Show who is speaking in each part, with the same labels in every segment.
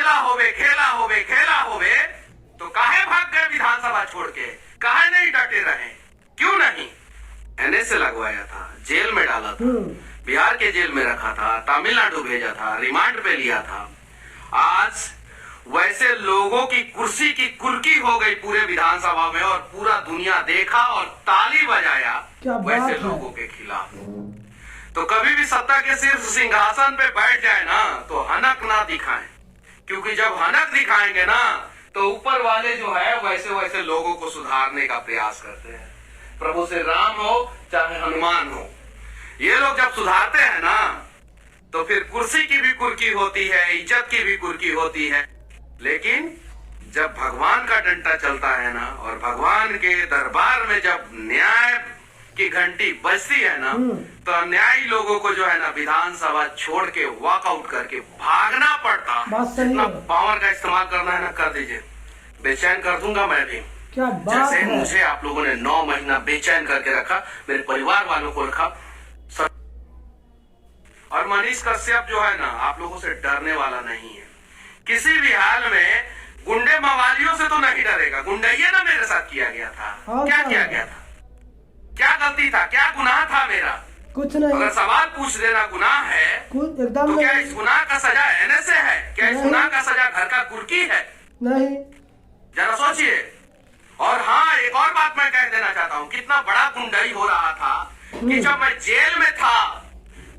Speaker 1: खेला होवे तो काहे भाग गए विधानसभा छोड़ के, काहे नहीं डटे रहे, क्यों नहीं? एनएसए लगवाया था, जेल में डाला था, बिहार के जेल में रखा था, तमिलनाडु भेजा था, रिमांड पे लिया था। आज वैसे लोगों की कुर्सी की कुर्की हो गई पूरे विधानसभा में और पूरा दुनिया देखा और ताली बजाया वैसे लोगों के खिलाफ। तो कभी भी सत्ता के शीर्ष सिंहासन पे बैठ जाए ना तो हनक ना दिखाएं, क्योंकि जब हनक दिखाएंगे ना तो ऊपर वाले जो है वैसे वैसे लोगों को सुधारने का प्रयास करते हैं। प्रभु श्री राम हो चाहे हनुमान हो, ये लोग जब सुधारते हैं ना तो फिर कुर्सी की भी कुर्की होती है, इज्जत की भी कुर्की होती है। लेकिन जब भगवान का डंडा चलता है ना और भगवान के दरबार में जब न्याय की घंटी बजती है ना तो अन्यायी लोगों को जो है ना विधानसभा छोड़ के वॉकआउट करके भागना पड़ता। जितना पावर का इस्तेमाल करना है ना कर दीजिए, बेचैन कर दूंगा मैं भी।
Speaker 2: क्या बात
Speaker 1: जैसे
Speaker 2: है।
Speaker 1: मुझे आप लोगों ने 9 महीना बेचैन करके रखा, मेरे परिवार वालों को रखा। और मनीष कश्यप जो है ना आप लोगों से डरने वाला नहीं है, किसी भी हाल में गुंडे मवालियों से तो नहीं डरेगा। गुंडैया ना मेरे साथ किया गया था, क्या किया गया था, क्या गलती था, क्या गुनाह था मेरा?
Speaker 2: कुछ नहीं।
Speaker 1: अगर सवाल पूछ देना गुनाह है
Speaker 2: एकदम
Speaker 1: तो क्या इस गुनाह का सजा एनएसए है? क्या इस गुनाह का सजा घर का कुर्की है?
Speaker 2: नहीं,
Speaker 1: जरा सोचिए। और हाँ, एक और बात मैं कह देना चाहता हूँ, कितना बड़ा गुंडाई हो रहा था कि जब मैं जेल में था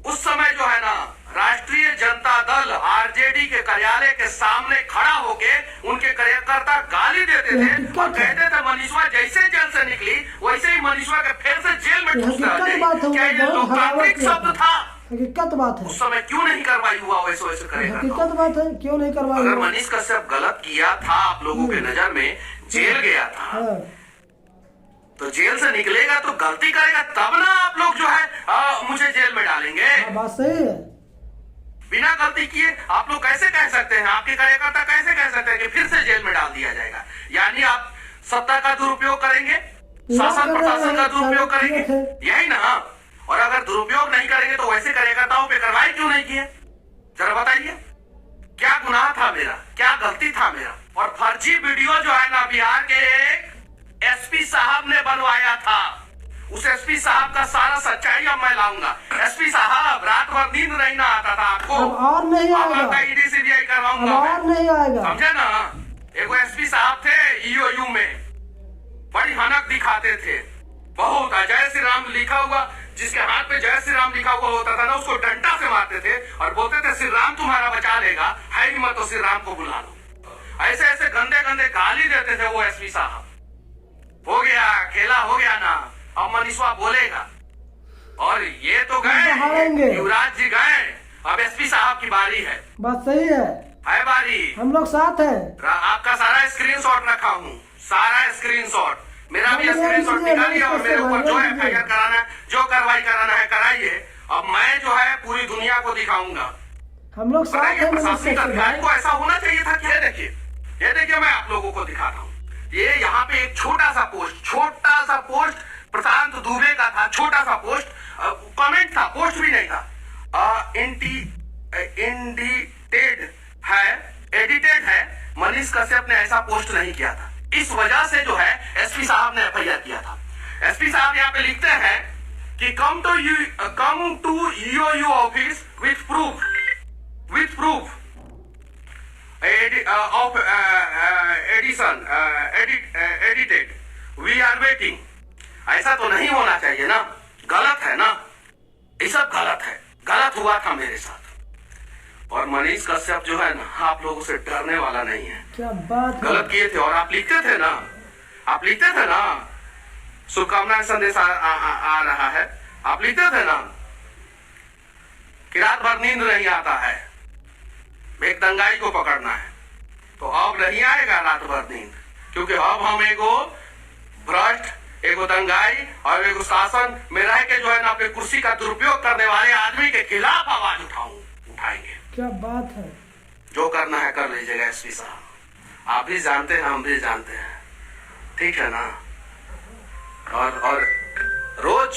Speaker 1: उस समय जो है ना राष्ट्रीय जनता दल आरजेडी के कार्यालय के सामने खड़ा होके उनके कार्यकर्ता गाली देते थे और कहते थे मनीषवा जैसे जेल से निकली वैसे ही मनीषवा के फिर से जेल में ठूस डाले। क्या ये लोकतांत्रिक शब्द था?
Speaker 2: हकीकत बात है।
Speaker 1: उस समय क्यों नहीं कार्रवाई हुआ वैसे वैसे करेगा?
Speaker 2: हकीकत बात है, क्यों नहीं करवाई?
Speaker 1: अगर मनीष कश्यप गलत किया था आप लोगों के नजर में, जेल गया था तो जेल से निकलेगा तो गलती करेगा तब ना आप लोग जो है मुझे जेल में डालेंगे।
Speaker 2: बात सही है।
Speaker 1: बिना गलती किए आप लोग कैसे कह सकते हैं, आपके कार्यकर्ता कैसे कह सकते हैं कि फिर से जेल में डाल दिया जाएगा? यानी आप सत्ता का दुरुपयोग करेंगे, शासन प्रशासन का दुरुपयोग करेंगे, यही ना? और अगर दुरुपयोग नहीं करेंगे तो वैसे कार्यकर्ताओं पे कार्रवाई क्यों नहीं किए? जरा बताइए, क्या गुनाह था मेरा, क्या गलती था मेरा? और फर्जी वीडियो जो है ना बिहार के एक एसपी साहब ने बनवाया था, उस एसपी साहब का सारा सच्चाई अब मैं लाऊंगा। एसपी साहब रात भर नींद नहीं ना आता था आपको,
Speaker 2: और नहीं आएगा,
Speaker 1: ईडी सीबीआई करवाऊंगा,
Speaker 2: और नहीं आएगा,
Speaker 1: समझे ना? एक एसपी साहब थे ईओयू में, बड़ी हनक दिखाते थे बहुत। जय श्री राम लिखा हुआ, जिसके हाथ पे जय श्री राम लिखा हुआ होता था ना उसको डंडा से मारते थे और बोलते थे श्री राम तुम्हारा बचा लेगा, है ही मत तो श्री राम को बुला लो। ऐसे ऐसे गंदे गंदे गाली देते थे वो एसपी साहब। हो गया, खेला हो गया ना, अब मनीषवा बोलेगा। और ये तो गए, युवराज जी गए, अब एसपी साहब की बारी है।
Speaker 2: बात सही है
Speaker 1: बारी,
Speaker 2: हम लोग साथ है।
Speaker 1: आपका सारा स्क्रीनशॉट रखा हूँ, सारा स्क्रीनशॉट, मेरा भी स्क्रीनशॉट निकालिए और मेरे ऊपर जो एफआईआर कराना है, जो कार्रवाई कराना है कराइए। अब मैं जो है पूरी दुनिया को दिखाऊंगा।
Speaker 2: हम लोग साथ हैं।
Speaker 1: प्रशासनिक अधिकारी को ऐसा होना चाहिए था कि ये देखिए मैं आप लोगों को दिखाता हूँ। ये यहाँ पे एक छोटा सा पोस्ट प्रशांत दुबे का था, छोटा सा पोस्ट, कमेंट था, पोस्ट भी नहीं था, एडिटेड है। मनीष कश्यप ने ऐसा पोस्ट नहीं किया था, इस वजह से जो है एसपी साहब ने एफआईआर किया था। एसपी साहब यहाँ पे लिखते हैं कि come to EOU office with proof of edited we are waiting। ऐसा तो नहीं होना चाहिए ना, गलत है ना, ये सब गलत है, गलत हुआ था मेरे साथ। और मनीष कश्यप जो है ना आप लोगों से डरने वाला नहीं है।
Speaker 2: क्या बात है।
Speaker 1: गलत किए थे और आप लिखते थे ना शुभकामनाएं संदेश आ रहा है, आप लिखते थे ना कि रात भर नींद नहीं आता है, एक दंगाई को पकड़ना है। तो अब नहीं आएगा रात भर नींद, क्योंकि अब हम एगो भ्रष्ट, एगो दंगाई और एगो शासन में रह के जो है ना अपने कुर्सी का दुरुपयोग करने वाले आदमी के खिलाफ आवाज उठाएंगे।
Speaker 2: क्या बात है।
Speaker 1: जो करना है कर लीजिएगा एसपी साहब, आप भी जानते हैं, हम भी जानते हैं, ठीक है ना? और रोज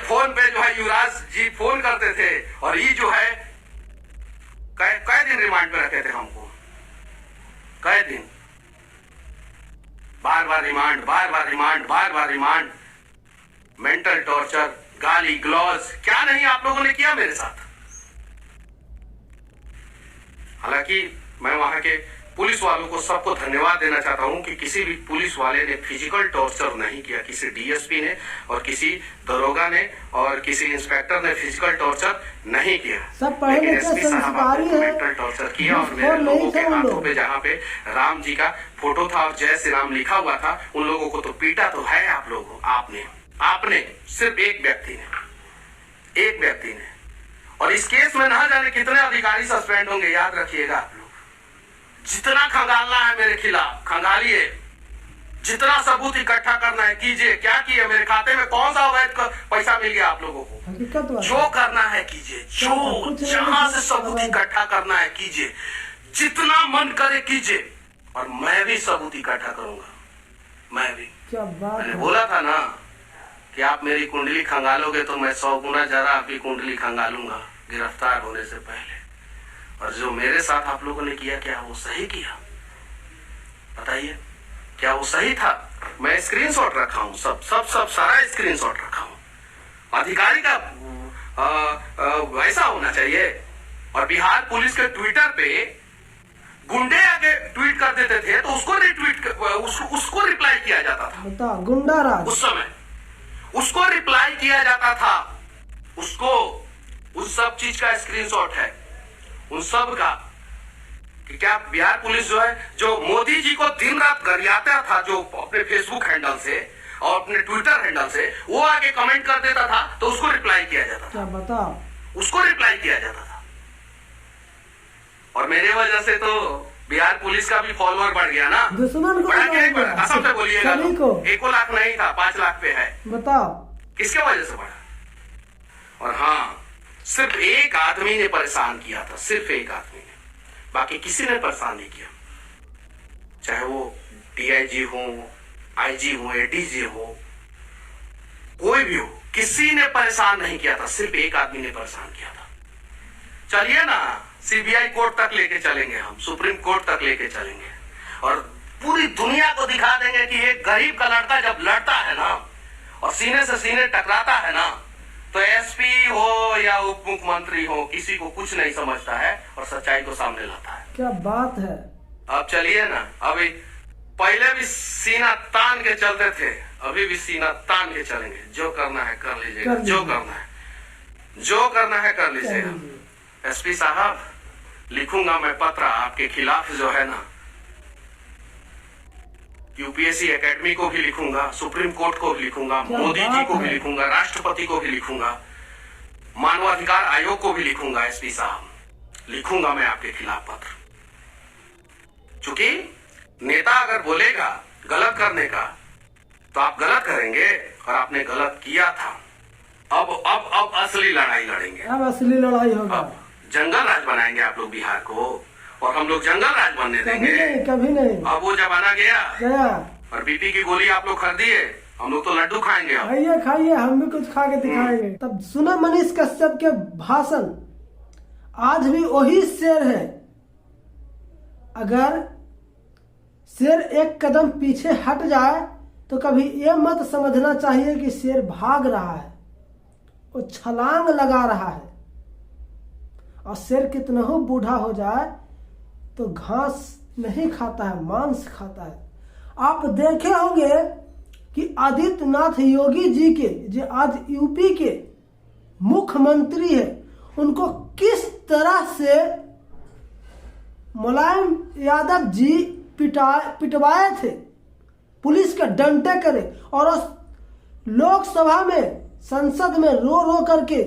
Speaker 1: फोन पे जो है युवराज जी फोन करते थे और ये जो है कै दिन रिमांड पे रखे थे हमको? कै दिन? बार बार रिमांड, बार बार रिमांड, बार बार रिमांड, मेंटल टॉर्चर, गाली ग्लॉज, क्या नहीं आप लोगों ने किया मेरे साथ। हालांकि मैं वहां के पुलिस वालों को सबको धन्यवाद देना चाहता हूं कि किसी भी पुलिस वाले ने फिजिकल टॉर्चर नहीं किया, किसी डीएसपी ने और किसी दरोगा ने और किसी इंस्पेक्टर ने फिजिकल टॉर्चर नहीं किया।
Speaker 2: सब पढ़े
Speaker 1: लेकिन
Speaker 2: लिखे
Speaker 1: एसपी साहब आपको
Speaker 2: संस्कारी
Speaker 1: मेंटल टॉर्चर किया और मेरे
Speaker 2: और नहीं
Speaker 1: लोगों के
Speaker 2: थे उन
Speaker 1: हाथों
Speaker 2: लोग।
Speaker 1: पे जहाँ पे राम जी का फोटो था और जय श्री राम लिखा हुआ था, उन लोगों को तो पीटा तो है आप लोगों, आपने सिर्फ एक व्यक्ति ने। और इस केस में ना जाने कितने अधिकारी सस्पेंड होंगे, याद रखिएगा आप लोग। जितना खंगालना है मेरे खिलाफ खंगालिए, जितना सबूत इकट्ठा करना है कीजिए। क्या किए मेरे खाते में? कौन सा अवैध पैसा मिल गया आप लोगों को?
Speaker 2: हकीकत बात है।
Speaker 1: जो करना है कीजिए, जो जहां से सबूत इकट्ठा करना है कीजिए, जितना मन करे कीजिए, और मैं भी सबूत इकट्ठा करूंगा। मैं भी,
Speaker 2: क्या बात
Speaker 1: मैंने
Speaker 2: है।
Speaker 1: बोला था ना कि आप मेरी कुंडली खंगालोगे तो मैं 100 गुना ज्यादा आपकी कुंडली खंगालूंगा गिरफ्तार होने से पहले। और जो मेरे साथ आप लोगों ने किया, क्या वो सही किया? बताइए, क्या वो सही था? मैं स्क्रीनशॉट रखा हूं, सब सारा स्क्रीनशॉट रखा हूं। अधिकारी का वैसा होना चाहिए। और बिहार पुलिस के ट्विटर पे गुंडे आके ट्वीट कर देते थे तो उसको रिट्वीट, उसको रिप्लाई किया जाता था।
Speaker 2: बता, गुंडा राज
Speaker 1: उस समय उसको रिप्लाई किया जाता था। उसको उस सब चीज का स्क्रीनशॉट है, उन सब का, कि क्या बिहार पुलिस जो है, जो मोदी जी को दिन रात गरियाता था, जो अपने फेसबुक हैंडल से और अपने ट्विटर हैंडल से, वो आके कमेंट कर देता था तो उसको रिप्लाई किया जाता था।
Speaker 2: क्या बता,
Speaker 1: उसको रिप्लाई किया जाता था। और मेरे वजह से तो बिहार पुलिस का भी फॉलोअर बढ़ गया ना।
Speaker 2: दुश्मन को
Speaker 1: बढ़ा कि नहीं बढ़ा? कसम से बोलिएगा।
Speaker 2: सभी को
Speaker 1: 1 लाख नहीं था, 5 लाख पे है।
Speaker 2: बताओ
Speaker 1: किसके वजह से बढ़ा? और हाँ, सिर्फ एक आदमी ने परेशान किया था, सिर्फ एक आदमी ने, बाकी किसी ने परेशान नहीं किया। चाहे वो डीआईजी हो, आईजी हो, एडीजी हो, कोई भी हो, किसी ने परेशान नहीं किया था, सिर्फ एक आदमी ने परेशान किया था। चलिए ना, सीबीआई कोर्ट तक लेके चलेंगे, हम सुप्रीम कोर्ट तक लेके चलेंगे और पूरी दुनिया को दिखा देंगे कि एक गरीब का लड़का जब लड़ता है ना और सीने से सीने टकराता है ना, तो एसपी हो या उप मुख्यमंत्री हो, किसी को कुछ नहीं समझता है और सच्चाई को सामने लाता है।
Speaker 2: क्या बात है।
Speaker 1: अब चलिए ना, अभी पहले भी सीना तान के चलते थे, अभी भी सीना तान के चलेंगे। जो करना है कर लीजिएगा, जो करना है कर लीजिएगा। एसपी साहब, लिखूंगा मैं पत्र आपके खिलाफ जो है ना, यूपीएससी एकेडमी को भी लिखूंगा, सुप्रीम कोर्ट को भी लिखूंगा, मोदी जी को भी लिखूंगा, राष्ट्रपति को भी लिखूंगा, मानवाधिकार आयोग को भी लिखूंगा। एसपी साहब, लिखूंगा मैं आपके खिलाफ पत्र। चूंकि नेता अगर बोलेगा गलत करने का तो आप गलत करेंगे और आपने गलत किया था। अब असली लड़ाई लड़ेंगे,
Speaker 2: अब असली लड़ाई होगा।
Speaker 1: अब जंगल राज बनाएंगे आप लोग बिहार को, और हम लोग जंगल राज बनने देंगे।
Speaker 2: कभी नहीं।
Speaker 1: अब वो जमाना गया और बीपी की गोली आप लोग खरीदिए, हम लोग तो लड्डू खाएंगे। अब
Speaker 2: खाइए, हम भी कुछ खा के दिखाएंगे। तब सुना मनीष कश्यप के भाषण, आज भी वही शेर है। अगर शेर एक कदम पीछे हट जाए तो कभी ये मत समझना चाहिए कि शेर भाग रहा है, वो छलांग लगा रहा है। और शेर कितना हो बूढ़ा हो जाए तो घास नहीं खाता है, मांस खाता है। आप देखे होंगे कि आदित्यनाथ योगी जी के, जो आज यूपी के मुख्यमंत्री है, उनको किस तरह से मुलायम यादव जी पिटवाए थे, पुलिस के डंडे करे। और उस लोकसभा में, संसद में रो रो करके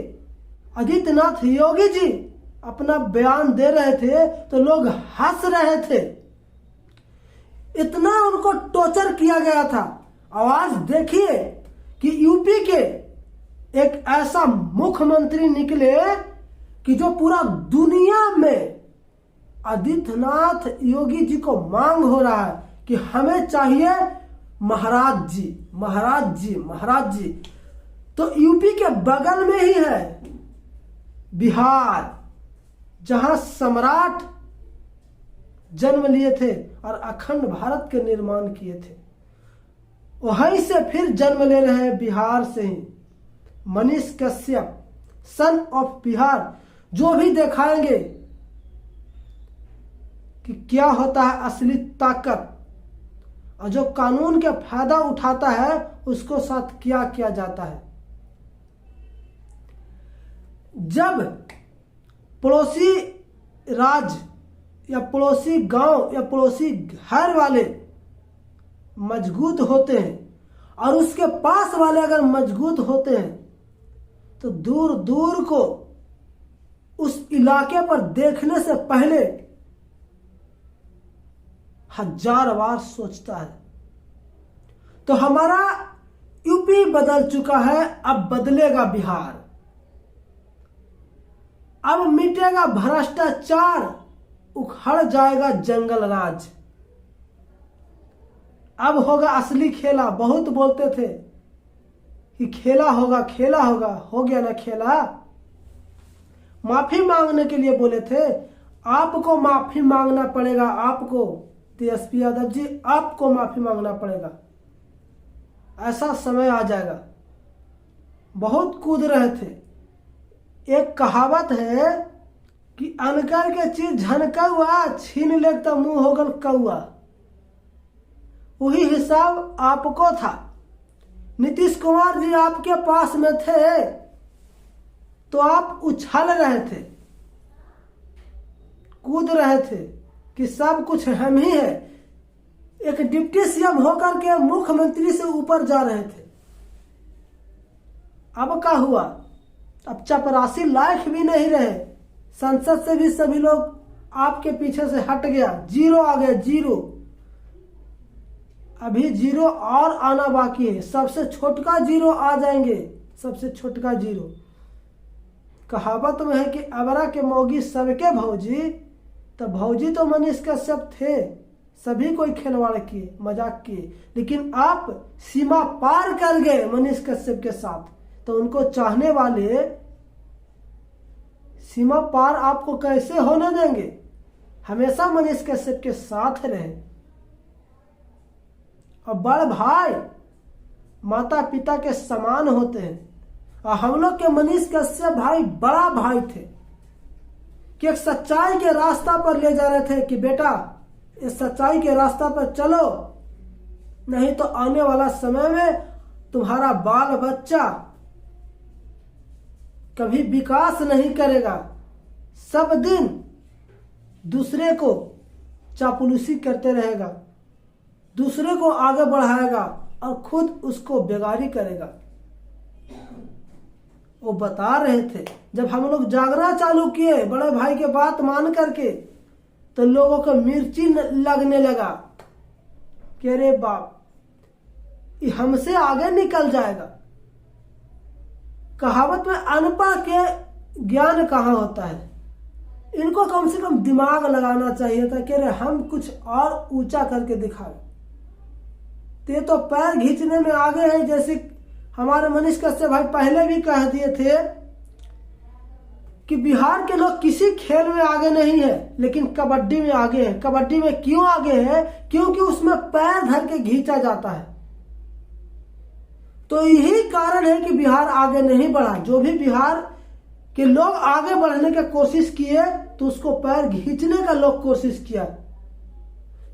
Speaker 2: आदित्यनाथ योगी जी अपना बयान दे रहे थे तो लोग हंस रहे थे। इतना उनको टॉर्चर किया गया था। आवाज देखिए कि यूपी के एक ऐसा मुख्यमंत्री निकले कि जो पूरा दुनिया में आदित्यनाथ योगी जी को मांग हो रहा है कि हमें चाहिए महाराज जी, महाराज जी, महाराज जी। तो यूपी के बगल में ही है बिहार। जहां सम्राट जन्म लिए थे और अखंड भारत के निर्माण किए थे, वहीं से फिर जन्म ले रहे हैं बिहार से ही मनीष कश्यप, सन ऑफ बिहार, जो भी दिखाएंगे कि क्या होता है असली ताकत और जो कानून के फायदा उठाता है उसको साथ क्या किया जाता है। जब पड़ोसी राज्य या पड़ोसी गांव या पड़ोसी घर वाले मजबूत होते हैं और उसके पास वाले अगर मजबूत होते हैं तो दूर दूर को उस इलाके पर देखने से पहले 1000 बार सोचता है। तो हमारा यूपी बदल चुका है, अब बदलेगा बिहार। अब मिटेगा भ्रष्टाचार, उखड़ जाएगा जंगल राज। अब होगा असली खेला। बहुत बोलते थे कि खेला होगा, खेला होगा, हो गया ना खेला। माफी मांगने के लिए बोले थे, आपको माफी मांगना पड़ेगा, आपको तेजस्वी यादव जी, आपको माफी मांगना पड़ेगा। ऐसा समय आ जाएगा। बहुत कूद रहे थे। एक कहावत है कि अनकर के चीज झनकौआ, छीन ले तो मुंह हो गल कौआ। वही हिसाब आपको था। नीतीश कुमार जी आपके पास में थे तो आप उछल रहे थे, कूद रहे थे कि सब कुछ हम ही है। एक डिप्टी सीएम होकर के मुख्यमंत्री से ऊपर जा रहे थे। अब क्या हुआ? अब चपरासी लायक भी नहीं रहे। संसद से भी सभी लोग आपके पीछे से हट गया, जीरो आ गए, जीरो। अभी जीरो और आना बाकी है। सबसे छोटका जीरो आ जाएंगे, सबसे छोटका जीरो। कहावत में है कि अबरा के मौगी सबके भौजी, तो भौजी तो मनीष कश्यप थे, सभी कोई खिलवाड़ किए, मजाक किए, लेकिन आप सीमा पार कर गए मनीष कश्यप के साथ। तो उनको चाहने वाले सीमा पार आपको कैसे होने देंगे? हमेशा मनीष कश्यप के साथ रहे। और बड़ भाई माता पिता के समान होते हैं, और हम लोग के मनीष कश्यप भाई बड़ा भाई थे कि एक सच्चाई के रास्ता पर ले जा रहे थे कि बेटा इस सच्चाई के रास्ता पर चलो, नहीं तो आने वाला समय में तुम्हारा बाल बच्चा कभी विकास नहीं करेगा, सब दिन दूसरे को चापलूसी करते रहेगा, दूसरे को आगे बढ़ाएगा और खुद उसको बेगारी करेगा। वो बता रहे थे जब हम लोग जागना चालू किए बड़े भाई के बात मान करके, तो लोगों को मिर्ची लगने लगा कि अरे बाप ये हमसे आगे निकल जाएगा। कहावत में अनपढ़ के ज्ञान कहाँ होता है। इनको कम से कम दिमाग लगाना चाहिए था कि अरे हम कुछ और ऊंचा करके दिखाए। ते तो पैर खींचने में आगे हैं, जैसे हमारे मनीष कश्यप भाई पहले भी कह दिए थे कि बिहार के लोग किसी खेल में आगे नहीं है, लेकिन कबड्डी में आगे हैं। कबड्डी में क्यों आगे है? क्योंकि उसमें पैर धर के खींचा जाता है। तो यही कारण है कि बिहार आगे नहीं बढ़ा। जो भी बिहार के लोग आगे बढ़ने की कोशिश किए तो उसको पैर खींचने का लोग कोशिश किया।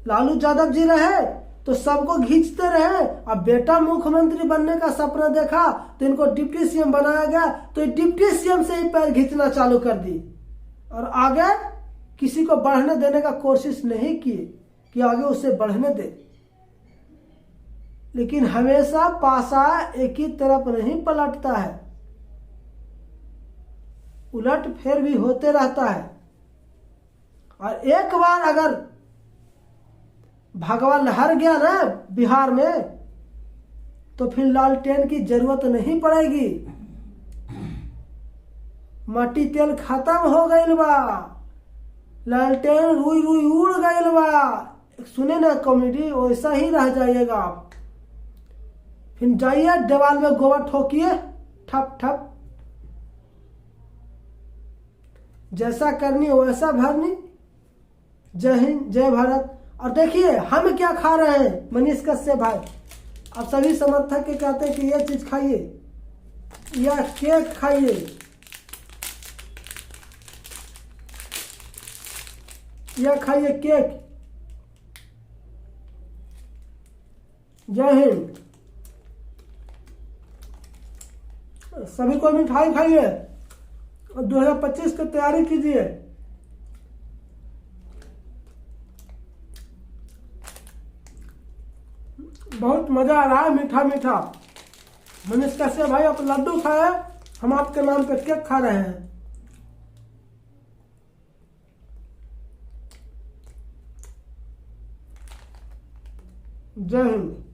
Speaker 2: लालू यादव जी रहे तो सबको खींचते रहे। अब बेटा मुख्यमंत्री बनने का सपना देखा तो इनको डिप्टी सीएम बनाया गया, तो डिप्टी सीएम से ही पैर खींचना चालू कर दी और आगे किसी को बढ़ने देने का कोशिश नहीं की कि आगे उसे बढ़ने दे। लेकिन हमेशा पासा एक ही तरफ नहीं पलटता है, उलट फेर भी होते रहता है। और एक बार अगर भगवा लहर गया ना बिहार में, तो फिर लालटेन की जरूरत नहीं पड़ेगी। मट्टी तेल खत्म हो गईल बा, लालटेन रुई रुई उड़ गईल बा। सुने ना कॉमेडी, वैसा ही रह जाइएगा आप। फिर जाइए दीवार में गोबर ठोकिए, ठप ठप। जैसा करनी वैसा भरनी। जय हिंद, जय भारत। और देखिए हम क्या खा रहे हैं, मनीष कश्यप भाई। अब सभी समर्थक के कहते हैं कि ये चीज खाइए या केक खाइए, या खाइए केक। जय हिंद। सभी को मिठाई खाइए और 2025 की तैयारी कीजिए। बहुत मजा आ रहा है, मीठा मीठा। मनीष कश्यप भाई आप लड्डू खाए, हम आपके नाम पे केक खा रहे हैं। जय हिंद।